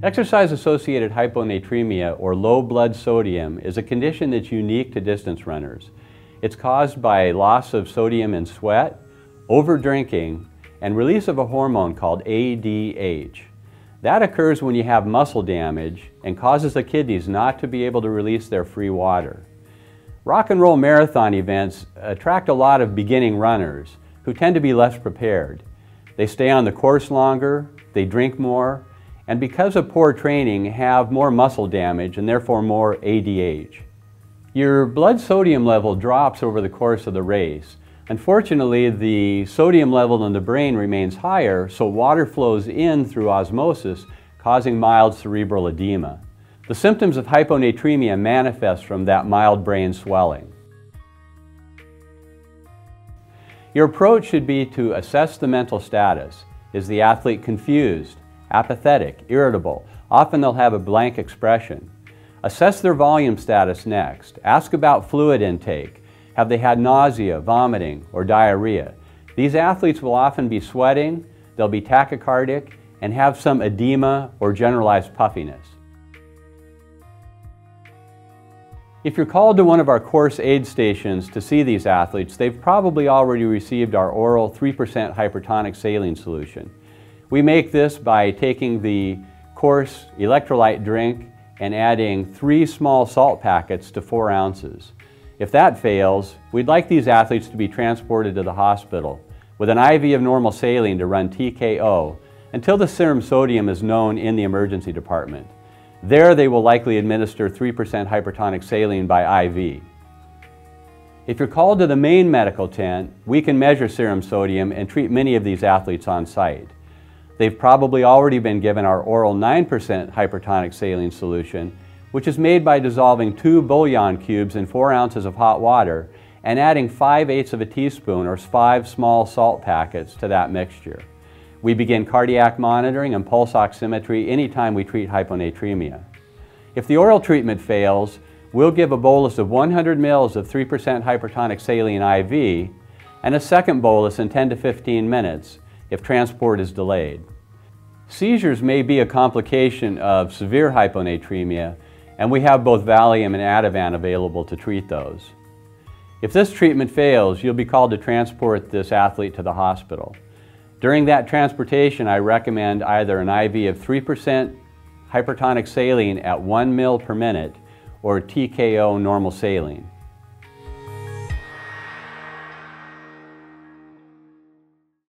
Exercise-associated hyponatremia, or low blood sodium, is a condition that's unique to distance runners. It's caused by loss of sodium in sweat, overdrinking, and release of a hormone called ADH. That occurs when you have muscle damage and causes the kidneys not to be able to release their free water. Rock and roll marathon events attract a lot of beginning runners who tend to be less prepared. They stay on the course longer, they drink more, and because of poor training have more muscle damage and therefore more ADH. Your blood sodium level drops over the course of the race. Unfortunately, the sodium level in the brain remains higher, so water flows in through osmosis, causing mild cerebral edema. The symptoms of hyponatremia manifest from that mild brain swelling. Your approach should be to assess the mental status. Is the athlete confused, apathetic, irritable? Often they'll have a blank expression. Assess their volume status next. Ask about fluid intake. Have they had nausea, vomiting, or diarrhea? These athletes will often be sweating, they'll be tachycardic, and have some edema or generalized puffiness. If you're called to one of our course aid stations to see these athletes, they've probably already received our oral 3% hypertonic saline solution. We make this by taking the course electrolyte drink and adding 3 small salt packets to 4 ounces. If that fails, we'd like these athletes to be transported to the hospital with an IV of normal saline to run TKO until the serum sodium is known in the emergency department. There they will likely administer 3% hypertonic saline by IV. If you're called to the main medical tent, we can measure serum sodium and treat many of these athletes on site. They've probably already been given our oral 9% hypertonic saline solution, which is made by dissolving 2 bouillon cubes in 4 ounces of hot water and adding 5/8 of a teaspoon or 5 small salt packets to that mixture. We begin cardiac monitoring and pulse oximetry anytime we treat hyponatremia. If the oral treatment fails, we'll give a bolus of 100 mL of 3% hypertonic saline IV and a second bolus in 10 to 15 minutes if transport is delayed. Seizures may be a complication of severe hyponatremia, and we have both Valium and Ativan available to treat those. If this treatment fails, you'll be called to transport this athlete to the hospital. During that transportation, I recommend either an IV of 3% hypertonic saline at 1 ml per minute or TKO normal saline.